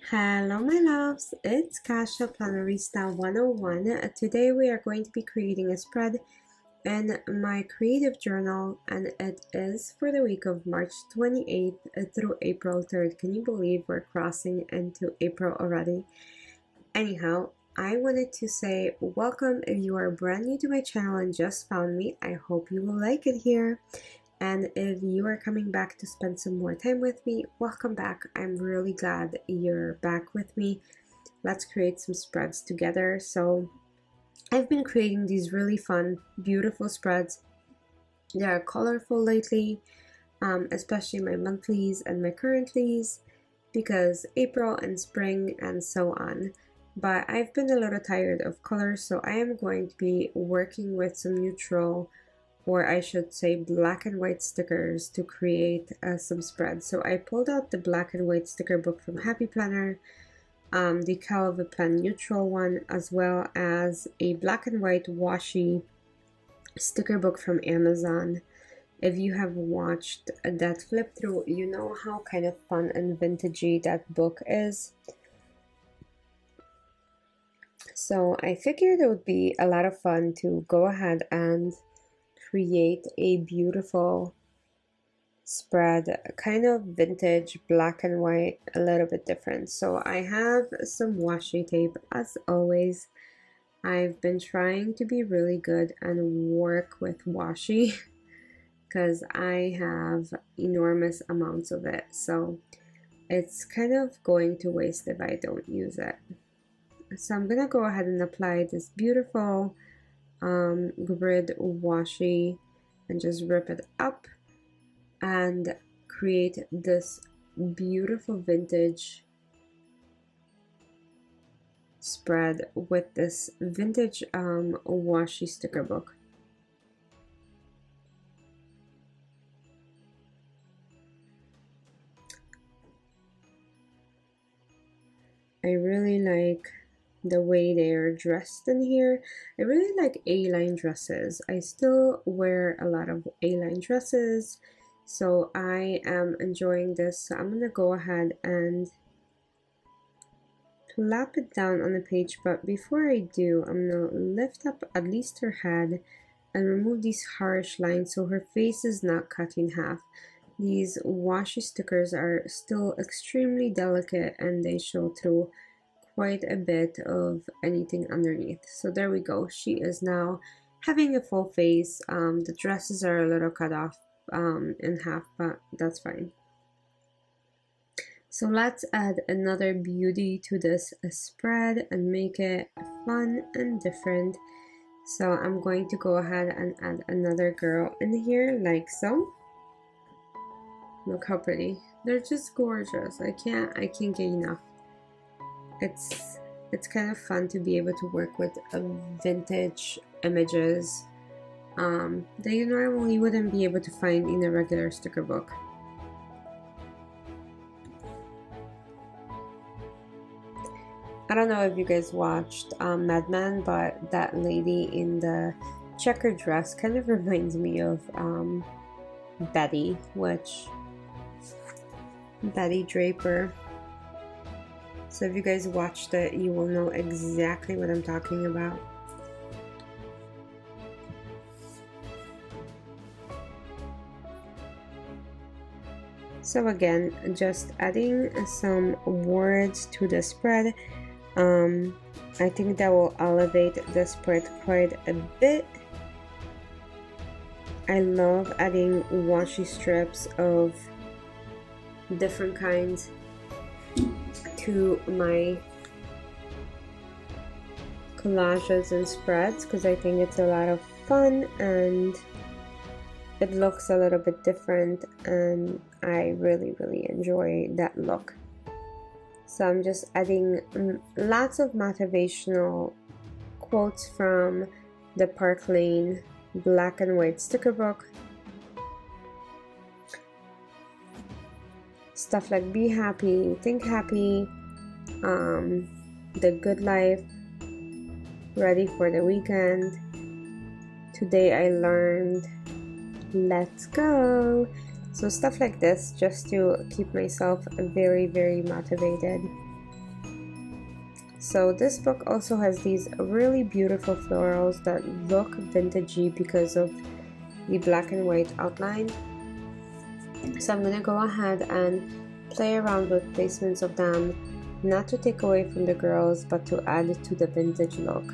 Hello my loves, it's Kasha Planarista 101. Today we are going to be creating a spread in my creative journal, and it is for the week of March 28th through April 3rd. Can you believe we're crossing into April already? Anyhow, I wanted to say welcome if you are brand new to my channel and just found me. I hope you will like it here. And if you are coming back to spend some more time with me, welcome back. I'm really glad you're back with me. Let's create some spreads together. So I've been creating these really fun, beautiful spreads. They are colorful lately, especially my monthlies and my currentlies, because April and spring and so on. But I've been a little tired of colors, so I am going to be working with some neutral, or I should say black and white stickers to create some spreads. So I pulled out the black and white sticker book from Happy Planner, the Calva Plan neutral one, as well as a black and white washi sticker book from Amazon. If you have watched that flip through, you know how kind of fun and vintagey that book is. So I figured it would be a lot of fun to go ahead and create a beautiful spread, kind of vintage, black and white, a little bit different. So I have some washi tape as always. I've been trying to be really good and work with washi because I have enormous amounts of it, so it's kind of going to waste if I don't use it. So I'm gonna go ahead and apply this beautiful grid washi and just rip it up and create this beautiful vintage spread with this vintage washi sticker book. I really like the way they are dressed in here. I really like A-line dresses. I still wear a lot of A-line dresses, so I am enjoying this. So I'm gonna go ahead and plop it down on the page, but before I do, I'm gonna lift up at least her head and remove these harsh lines so her face is not cut in half. These washi stickers are still extremely delicate and they show through quite a bit of anything underneath. So there we go. She is now having a full face. The dresses are a little cut off in half, but that's fine. So let's add another beauty to this spread and make it fun and different. So I'm going to go ahead and add another girl in here like so. Look how pretty. They're just gorgeous. I can't get enough. It's kind of fun to be able to work with vintage images that you normally wouldn't be able to find in a regular sticker book. I don't know if you guys watched Mad Men, but that lady in the checkered dress kind of reminds me of Betty Draper. So if you guys watched it, you will know exactly what I'm talking about. So again, just adding some words to the spread. I think that will elevate the spread quite a bit. I love adding washi strips of different kinds to my collages and spreads because I think it's a lot of fun and it looks a little bit different, and I really enjoy that look. So I'm just adding lots of motivational quotes from the Park Lane black and white sticker book. Stuff like be happy, think happy, the good life, ready for the weekend, today I learned, let's go. So stuff like this, just to keep myself very motivated. So this book also has these really beautiful florals that look vintagey because of the black and white outline. So I'm gonna go ahead and play around with placements of them, not to take away from the girls, but to add to the vintage look.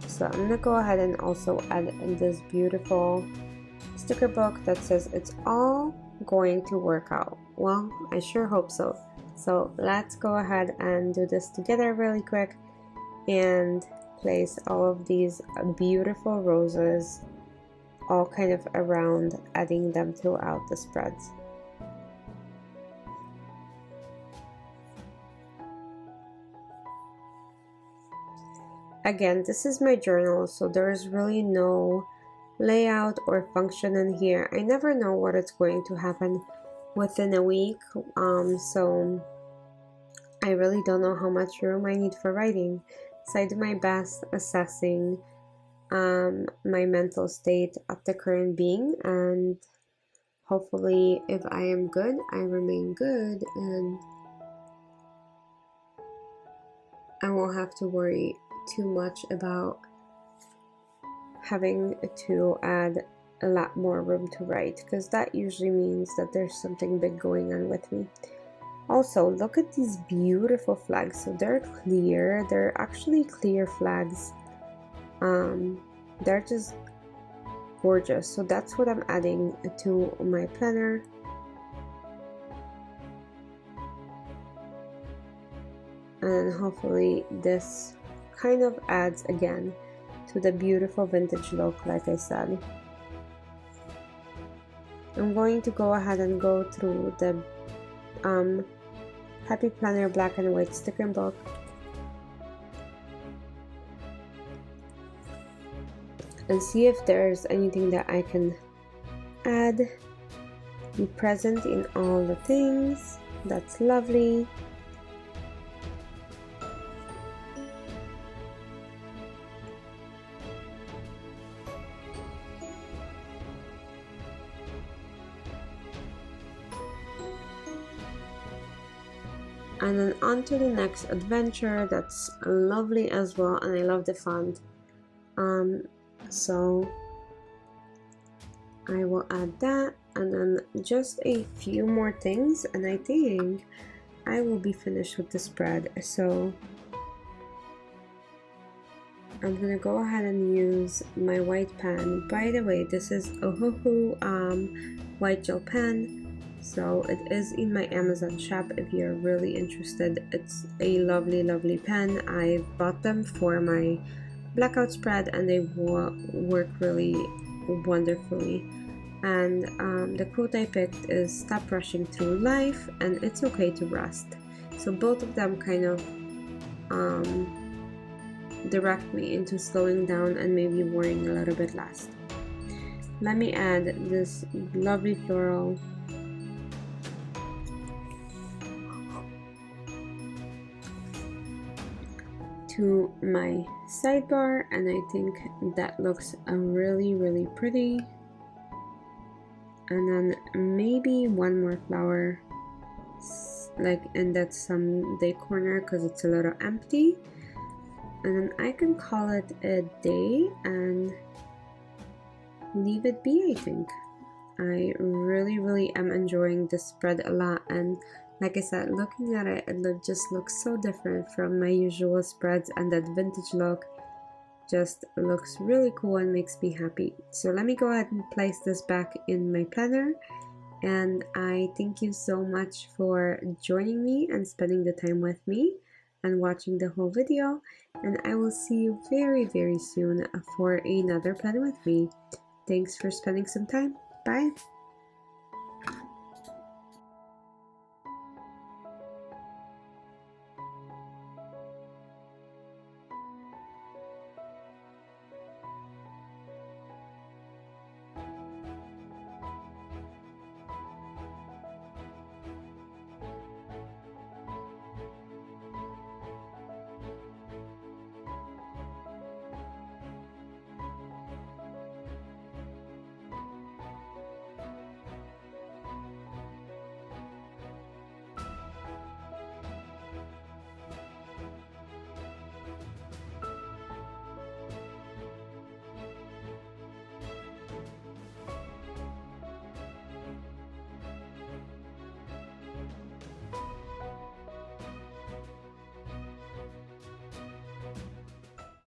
So I'm gonna go ahead and also add in this beautiful sticker book that says it's all going to work out. Well, I sure hope so. So let's go ahead and do this together really quick and place all of these beautiful roses all kind of around, adding them throughout the spreads. Again, this is my journal, so there's really no layout or function in here. I never know what it's going to happen within a week, so I really don't know how much room I need for writing. So I do my best assessing my mental state at the current being, and hopefully if I am good, I remain good, and I won't have to worry too much about having to add a lot more room to write, because that usually means that there's something big going on with me. Also, look at these beautiful flags. So they're clear. They're actually clear flags. They're just gorgeous. So that's what I'm adding to my planner. And hopefully this kind of adds again to the beautiful vintage look, like I said. I'm going to go ahead and go through the Happy Planner black and white sticker book. And see if there's anything that I can add. Be present in all the things. That's lovely. And then on to the next adventure. That's lovely as well, and I love the font. So I will add that, and then just a few more things, and I think I will be finished with the spread. So I'm gonna go ahead and use my white pen. By the way, this is Ohuhu white gel pen. So it is in my Amazon shop if you're really interested. It's a lovely pen. I bought them for my blackout spread, and they work really wonderfully. And the quote I picked is "Stop rushing through life, and it's okay to rest." So both of them kind of direct me into slowing down and maybe worrying a little bit less. Let me add this lovely floral to my sidebar, and I think that looks really pretty. And then maybe one more flower like in that Sunday corner because it's a little empty, and then I can call it a day and leave it be. I think I really am enjoying this spread a lot, and like I said, looking at it, it just looks so different from my usual spreads, and that vintage look just looks really cool and makes me happy. So let me go ahead and place this back in my planner, and I thank you so much for joining me and spending the time with me and watching the whole video, and I will see you very soon for another plan with me. Thanks for spending some time. Bye.